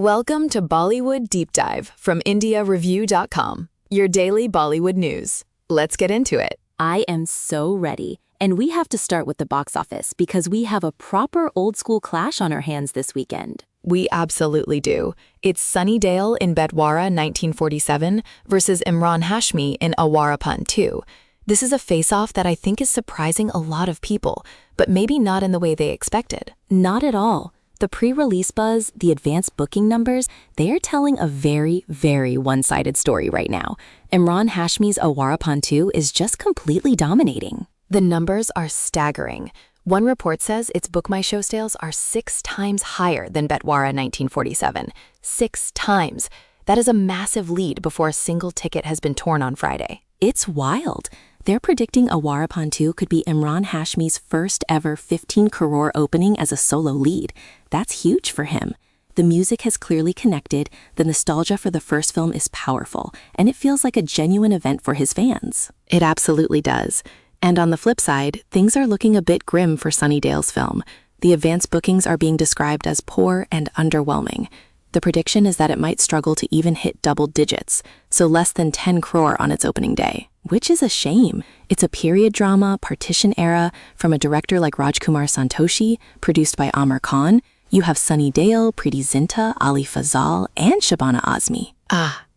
Welcome to Bollywood Deep Dive from IndiaReview.com, your daily Bollywood news. Let's get into it. I am so ready. And we have to start with the box office because we have a proper old-school clash on our hands this weekend. We absolutely do. It's Sunny Deol in Betwara 1947 versus Imran Hashmi in Awarapan 2. This is a face-off that I think is surprising a lot of people, but maybe not in the way they expected. Not at all. The pre-release buzz, the advanced booking numbers, they are telling a very, very one-sided story right now. Imran Hashmi's Awarapan 2 is just completely dominating. The numbers are staggering. One report says its Book My Show sales are 6 times higher than Betwara 1947. 6 times. That is a massive lead before a single ticket has been torn on Friday. It's wild. They're predicting Awarapan 2 could be Imran Hashmi's first ever 15 crore opening as a solo lead. That's huge for him. The music has clearly connected, the nostalgia for the first film is powerful, and it feels like a genuine event for his fans. It absolutely does. And on the flip side, things are looking a bit grim for Sunny Deol's film. The advanced bookings are being described as poor and underwhelming. The prediction is that it might struggle to even hit double digits, so less than 10 crore on its opening day. Which is a shame. It's a period drama, partition era, from a director like Rajkumar Santoshi, produced by Amar Khan. You have Sunny Deol, Preeti Zinta, Ali Fazal, and Shabana Azmi.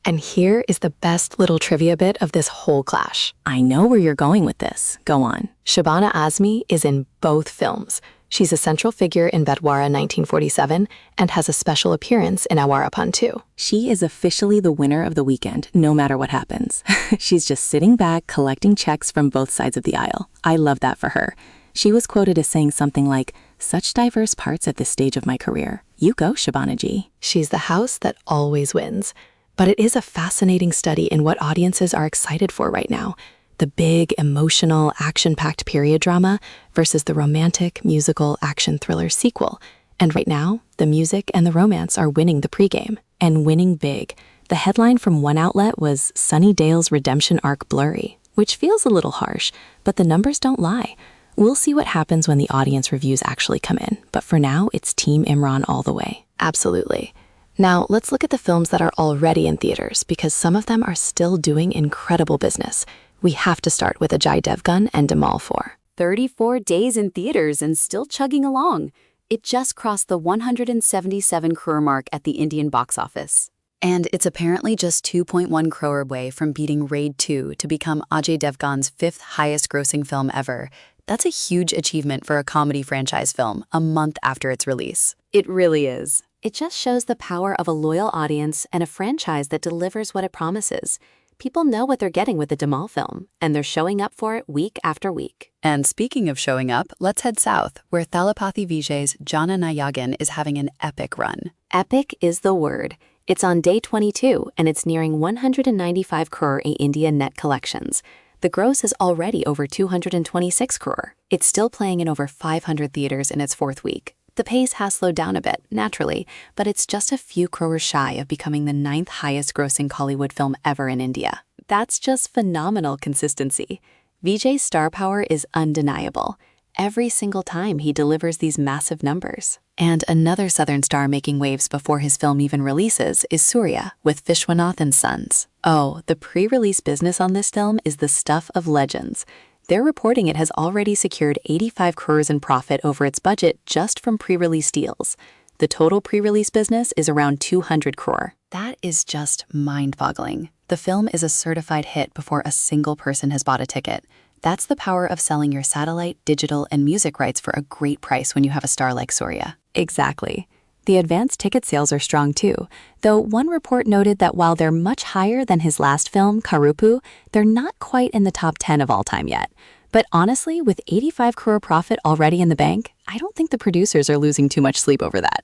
And here is the best little trivia bit of this whole clash. I know where you're going with this. Go on. Shabana Azmi is in both films. She's a central figure in Betwara 1947 and has a special appearance in Awarapan 2. She is officially the winner of the weekend, no matter what happens. She's just sitting back, collecting checks from both sides of the aisle. I love that for her. She was quoted as saying something like, "Such diverse parts at this stage of my career. You go, Shabana ji." She's the house that always wins. But it is a fascinating study in what audiences are excited for right now. The big, emotional, action-packed period drama versus the romantic, musical, action thriller sequel. And right now, the music and the romance are winning the pregame, and winning big. The headline from one outlet was Sunny Deol's redemption arc blurry, which feels a little harsh, but the numbers don't lie. We'll see what happens when the audience reviews actually come in, but for now, it's Team Imran all the way. Absolutely. Now, let's look at the films that are already in theaters, because some of them are still doing incredible business. We have to start with Ajay Devgn and Dhamal 4. 34 days in theaters and still chugging along. It just crossed the 177 crore mark at the Indian box office. And it's apparently just 2.1 crore away from beating Raid 2 to become Ajay Devgn's 5th highest grossing film ever. That's a huge achievement for a comedy franchise film a month after its release. It really is. It just shows the power of a loyal audience and a franchise that delivers what it promises. People know what they're getting with the Dhamal film, and they're showing up for it week after week. And speaking of showing up, let's head south, where Thalapathy Vijay's Jana Nayagan is having an epic run. Epic is the word. It's on day 22, and it's nearing 195 crore in India net collections. The gross is already over 226 crore. It's still playing in over 500 theaters in its 4th week. The pace has slowed down a bit, naturally, but it's just a few crores shy of becoming the 9th highest grossing Hollywood film ever in India. That's just phenomenal consistency. Vijay's star power is undeniable. Every single time he delivers these massive numbers. And another Southern star making waves before his film even releases is Surya with Vishwanath and Sons. Oh, the pre-release business on this film is the stuff of legends. They're reporting it has already secured 85 crores in profit over its budget just from pre-release deals. The total pre-release business is around 200 crore. That is just mind-boggling. The film is a certified hit before a single person has bought a ticket. That's the power of selling your satellite, digital, and music rights for a great price when you have a star like Surya. Exactly. The advanced ticket sales are strong too, though one report noted that while they're much higher than his last film, Karupu, they're not quite in the top 10 of all time yet. But honestly, with 85 crore profit already in the bank, I don't think the producers are losing too much sleep over that.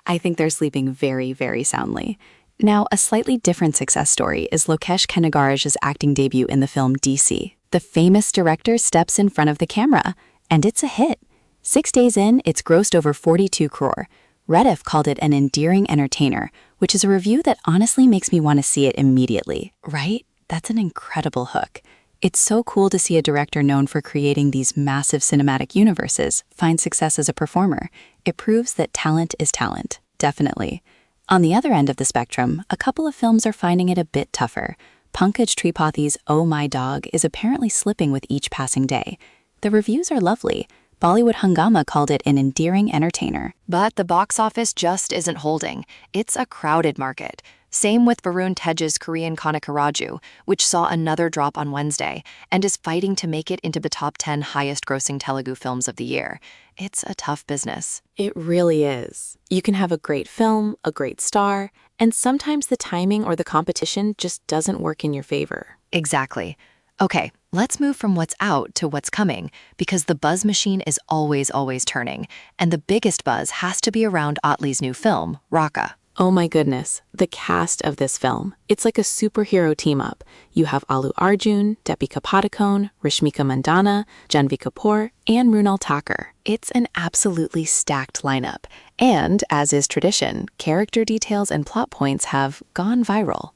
I think they're sleeping very, very soundly. Now, a slightly different success story is Lokesh Kanagaraj's acting debut in the film DC. The famous director steps in front of the camera, and it's a hit. 6 days in, it's grossed over 42 crore. Rediff called it an endearing entertainer, which is a review that honestly makes me want to see it immediately. Right? That's an incredible hook. It's so cool to see a director known for creating these massive cinematic universes find success as a performer. It proves that talent is talent. Definitely. On the other end of the spectrum, a couple of films are finding it a bit tougher. Pankaj Tripathi's Oh My Dog is apparently slipping with each passing day. The reviews are lovely. Bollywood Hungama called it an endearing entertainer. But the box office just isn't holding. It's a crowded market. Same with Varun Tej's Korean Kanakaraju, which saw another drop on Wednesday and is fighting to make it into the top 10 highest-grossing Telugu films of the year. It's a tough business. It really is. You can have a great film, a great star, and sometimes the timing or the competition just doesn't work in your favor. Exactly. Okay, let's move from what's out to what's coming, because the buzz machine is always turning, and the biggest buzz has to be around Atli's new film, Raka. Oh my goodness, the cast of this film. It's like a superhero team-up. You have Allu Arjun, Deepika Padukone, Rashmika Mandanna, Janvi Kapoor, and Mrunal Thakur. It's an absolutely stacked lineup. And, as is tradition, character details and plot points have gone viral.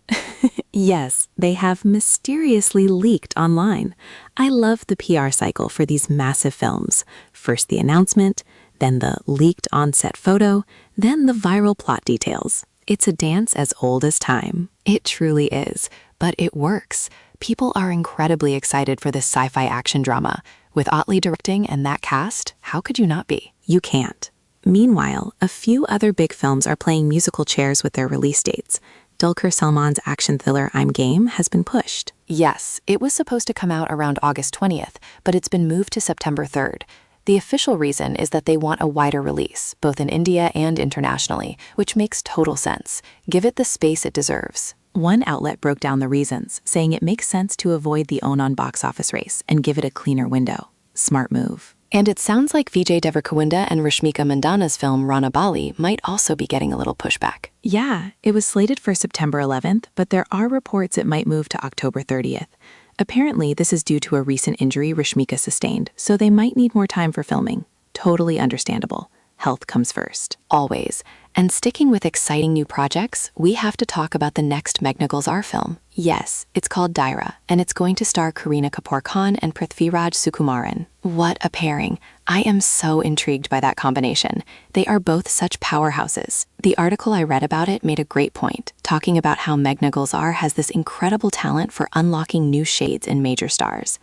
Yes, they have mysteriously leaked online. I love the PR cycle for these massive films. First the announcement, then the leaked on-set photo, then the viral plot details. It's a dance as old as time. It truly is, but it works. People are incredibly excited for this sci-fi action drama. With Atli directing and that cast, how could you not be? You can't. Meanwhile, a few other big films are playing musical chairs with their release dates. Dulquer Salman's action thriller I'm Game has been pushed. Yes, it was supposed to come out around August 20th, but it's been moved to September 3rd. The official reason is that they want a wider release, both in India and internationally, which makes total sense. Give it the space it deserves. One outlet broke down the reasons, saying it makes sense to avoid the own-on box office race and give it a cleaner window. Smart move. And it sounds like Vijay Devgn and Rashmika Mandanna's film Rana Bali might also be getting a little pushback. Yeah, it was slated for September 11th, but there are reports it might move to October 30th. Apparently, this is due to a recent injury Rashmika sustained, so they might need more time for filming. Totally understandable. Health comes first. Always. And sticking with exciting new projects, we have to talk about the next Meghna Gulzar film. Yes, it's called Daira, and it's going to star Kareena Kapoor Khan and Prithviraj Sukumaran. What a pairing. I am so intrigued by that combination. They are both such powerhouses. The article I read about it made a great point, talking about how Meghna Gulzar has this incredible talent for unlocking new shades in major stars.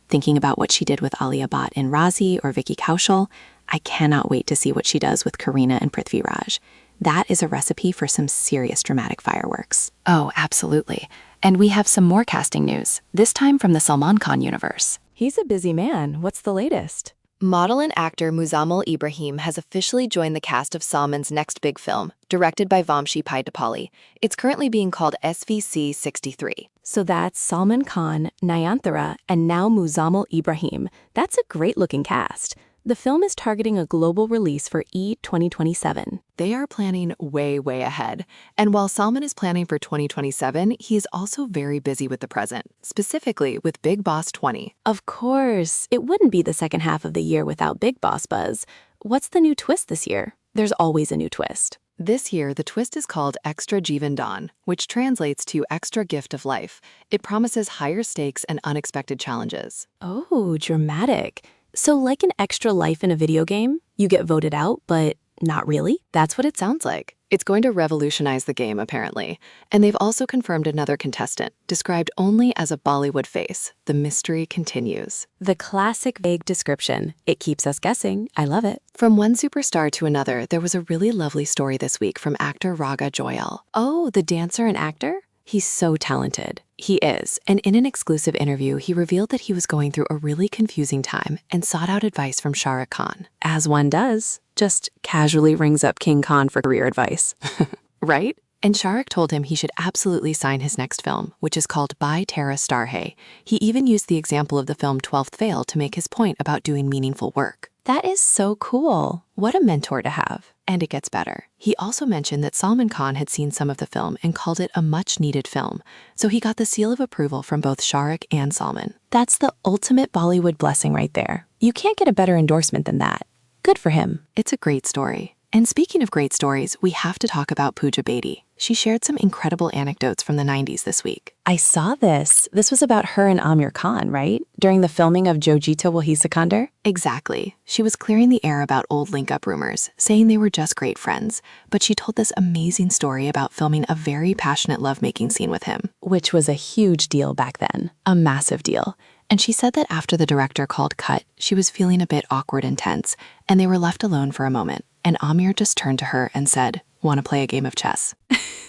Thinking about what she did with Alia Bhatt in Razi or Vicky Kaushal, I cannot wait to see what she does with Kareena and Prithviraj. That is a recipe for some serious dramatic fireworks. Oh, absolutely. And we have some more casting news, this time from the Salman Khan universe. He's a busy man. What's the latest? Model and actor Muzammil Ibrahim has officially joined the cast of Salman's next big film, directed by Vamshi Paidapalli. It's currently being called SVC 63. So that's Salman Khan, Nayanthara, and now Muzammil Ibrahim. That's a great-looking cast. The film is targeting a global release for E2027. They are planning way ahead. And while Salman is planning for 2027, he is also very busy with the present, specifically with Big Boss 20. Of course, it wouldn't be the second half of the year without Big Boss buzz. What's the new twist this year? There's always a new twist. This year, the twist is called Extra Jeevan Dawn, which translates to Extra Gift of Life. It promises higher stakes and unexpected challenges. Oh, dramatic. So like an extra life in a video game, you get voted out, but not really? That's what it sounds like. It's going to revolutionize the game, apparently. And they've also confirmed another contestant, described only as a Bollywood face. The mystery continues. The classic vague description. It keeps us guessing. I love it. From one superstar to another, there was a really lovely story this week from actor Raga Joyal. Oh, the dancer and actor? He's so talented. He is, and in an exclusive interview, he revealed that he was going through a really confusing time and sought out advice from Shah Rukh Khan. As one does, just casually rings up King Khan for career advice. Right? And Shah Rukh told him he should absolutely sign his next film, which is called Bhai Tera Starhay. He even used the example of the film 12th Fail to make his point about doing meaningful work. That is so cool. What a mentor to have. And it gets better. He also mentioned that Salman Khan had seen some of the film and called it a much-needed film, so he got the seal of approval from both Shah Rukh and Salman. That's the ultimate Bollywood blessing right there. You can't get a better endorsement than that. Good for him. It's a great story. And speaking of great stories, we have to talk about Pooja Bedi. She shared some incredible anecdotes from the 90s this week. I saw this. This was about her and Amir Khan, right? During the filming of Jo Jeeta Will He Sikandar? Exactly. She was clearing the air about old link-up rumors, saying they were just great friends, but she told this amazing story about filming a very passionate lovemaking scene with him. Which was a huge deal back then. A massive deal. And she said that after the director called cut, she was feeling a bit awkward and tense, and they were left alone for a moment. And Amir just turned to her and said, "Want to play a game of chess?"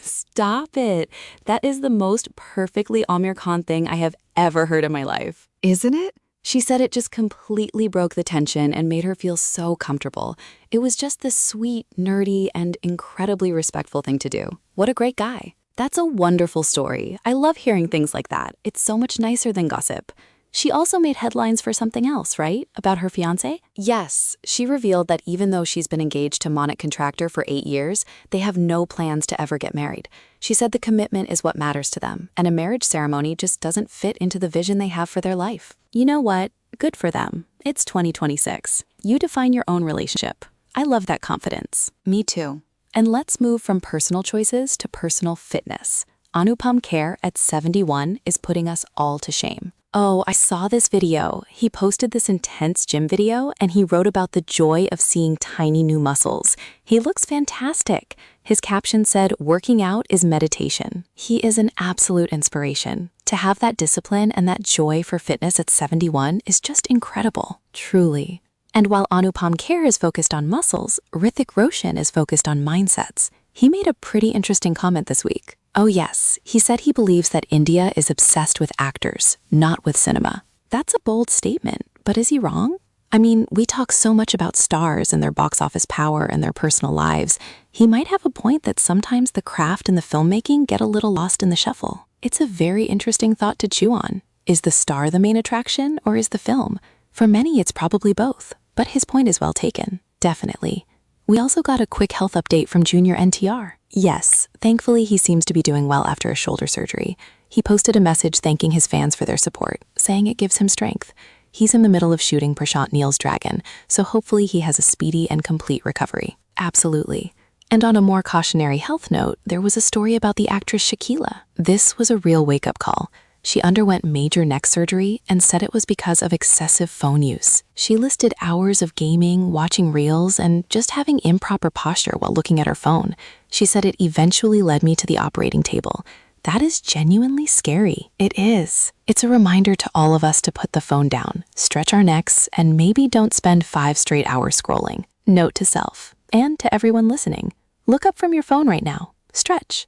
Stop it. That is the most perfectly Amir Khan thing I have ever heard in my life. Isn't it? She said it just completely broke the tension and made her feel so comfortable. It was just this sweet, nerdy, and incredibly respectful thing to do. What a great guy. That's a wonderful story. I love hearing things like that. It's so much nicer than gossip. She also made headlines for something else, right? About her fiancé? Yes, she revealed that even though she's been engaged to Monik Contractor for 8 years, they have no plans to ever get married. She said the commitment is what matters to them, and a marriage ceremony just doesn't fit into the vision they have for their life. You know what? Good for them. It's 2026. You define your own relationship. I love that confidence. Me too. And let's move from personal choices to personal fitness. Anupam Kher at 71 is putting us all to shame. Oh, I saw this video. He posted this intense gym video and he wrote about the joy of seeing tiny new muscles. He looks fantastic. His caption said, "Working out is meditation." He is an absolute inspiration. To have that discipline and that joy for fitness at 71 is just incredible, truly. And while Anupam Kher is focused on muscles, Hrithik Roshan is focused on mindsets. He made a pretty interesting comment this week. Oh yes, he said he believes that India is obsessed with actors, not with cinema. That's a bold statement, but is he wrong? I mean, we talk so much about stars and their box office power and their personal lives. He might have a point that sometimes the craft and the filmmaking get a little lost in the shuffle. It's a very interesting thought to chew on. Is the star the main attraction or is the film? For many, it's probably both, but his point is well taken, definitely. We also got a quick health update from Junior NTR. Yes, thankfully he seems to be doing well after a shoulder surgery. He posted a message thanking his fans for their support, saying it gives him strength. He's in the middle of shooting Prashant Neel's Dragon, so hopefully he has a speedy and complete recovery. Absolutely. And on a more cautionary health note, there was a story about the actress Shakila. This was a real wake-up call. She underwent major neck surgery and said it was because of excessive phone use. She listed hours of gaming, watching reels, and just having improper posture while looking at her phone. She said it eventually led me to the operating table. That is genuinely scary. It is. It's a reminder to all of us to put the phone down, stretch our necks, and maybe don't spend 5 straight hours scrolling. Note to self, and to everyone listening, look up from your phone right now. Stretch.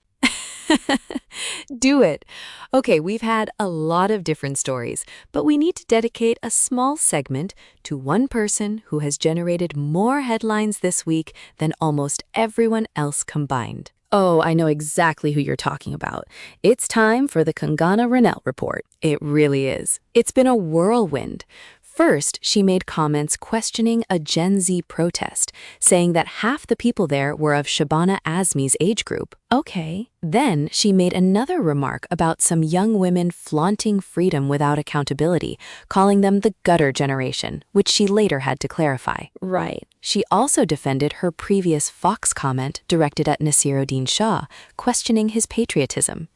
Do it. Okay, we've had a lot of different stories, but we need to dedicate a small segment to one person who has generated more headlines this week than almost everyone else combined. Oh, I know exactly who you're talking about. It's time for the Kangana Ranaut report. It really is. It's been a whirlwind. First, she made comments questioning a Gen Z protest, saying that half the people there were of Shabana Azmi's age group. Okay. Then she made another remark about some young women flaunting freedom without accountability, calling them the gutter generation, which she later had to clarify. Right. She also defended her previous Fox comment directed at Nasiruddin Shah, questioning his patriotism.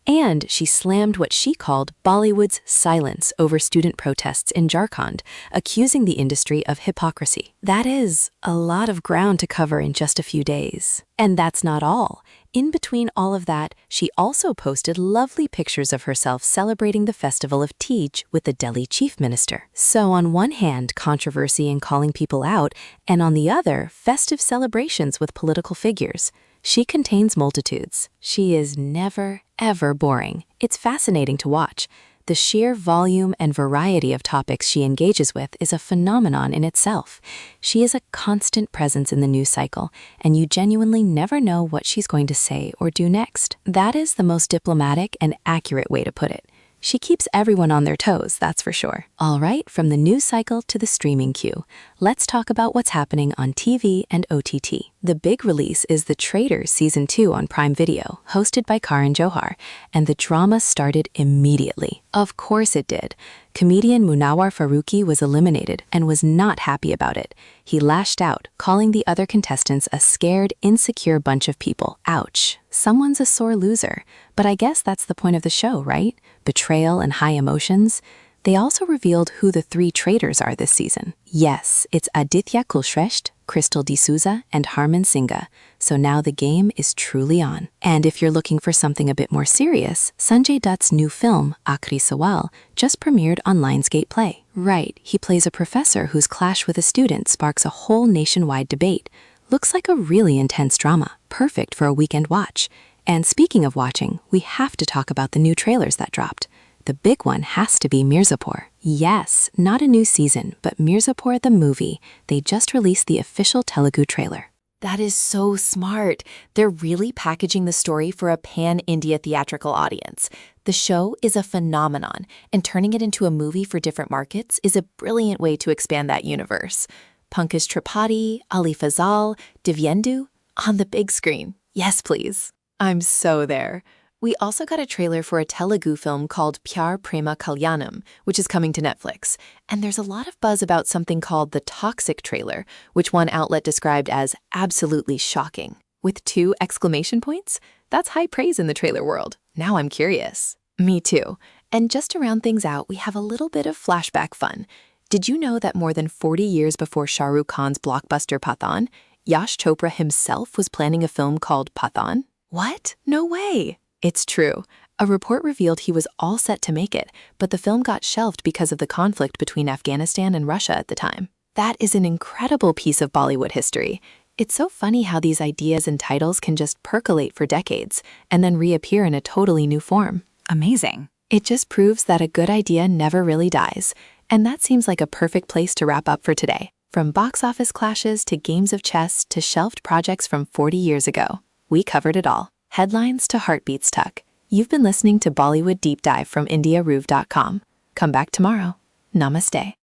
And she slammed what she called Bollywood's silence over student protests in Jharkhand, accusing the industry of hypocrisy. That is a lot of ground to cover in just a few days. And that's not all. In between all of that, she also posted lovely pictures of herself celebrating the festival of Tej with the Delhi chief minister. So on one hand, controversy and calling people out, and on the other, festive celebrations with political figures. She contains multitudes. She is never, ever boring. It's fascinating to watch. The sheer volume and variety of topics she engages with is a phenomenon in itself. She is a constant presence in the news cycle, and you genuinely never know what she's going to say or do next. That is the most diplomatic and accurate way to put it. She keeps everyone on their toes, that's for sure. All right, from the news cycle to the streaming queue, let's talk about what's happening on TV and OTT. The big release is The Traitors Season 2 on Prime Video, hosted by Karan Johar, and the drama started immediately. Of course it did. Comedian Munawar Faruqi was eliminated and was not happy about it. He lashed out, calling the other contestants a scared, insecure bunch of people. Ouch. Someone's a sore loser. But I guess that's the point of the show, right? Betrayal and high emotions. They also revealed who the 3 traitors are this season. Yes, it's Aditya Kulshresht, Crystal D'Souza, and Harman Singha. So now the game is truly on. And if you're looking for something a bit more serious, Sanjay Dutt's new film, Aakhri Sawal, just premiered on Lionsgate Play. Right, he plays a professor whose clash with a student sparks a whole nationwide debate. Looks like a really intense drama, perfect for a weekend watch. And speaking of watching, we have to talk about the new trailers that dropped. The big one has to be Mirzapur. Yes, not a new season, but Mirzapur the movie. They just released the official Telugu trailer. That is so smart. They're really packaging the story for a pan-India theatrical audience. The show is a phenomenon, and turning it into a movie for different markets is a brilliant way to expand that universe. Pankaj Tripathi, Ali Fazal, Divyendu on the big screen. Yes, please. I'm so there. We also got a trailer for a Telugu film called Pyar Prema Kalyanam, which is coming to Netflix. And there's a lot of buzz about something called the Toxic trailer, which one outlet described as absolutely shocking. With 2 exclamation points? That's high praise in the trailer world. Now I'm curious. Me too. And just to round things out, we have a little bit of flashback fun. Did you know that more than 40 years before Shah Rukh Khan's blockbuster Pathaan, Yash Chopra himself was planning a film called Pathaan? What? No way! It's true. A report revealed he was all set to make it, but the film got shelved because of the conflict between Afghanistan and Russia at the time. That is an incredible piece of Bollywood history. It's so funny how these ideas and titles can just percolate for decades and then reappear in a totally new form. Amazing. It just proves that a good idea never really dies. And that seems like a perfect place to wrap up for today. From box office clashes to games of chess to shelved projects from 40 years ago, we covered it all. Headlines to heartbeats tuck. You've been listening to Bollywood Deep Dive from IndiaRoov.com. Come back tomorrow. Namaste.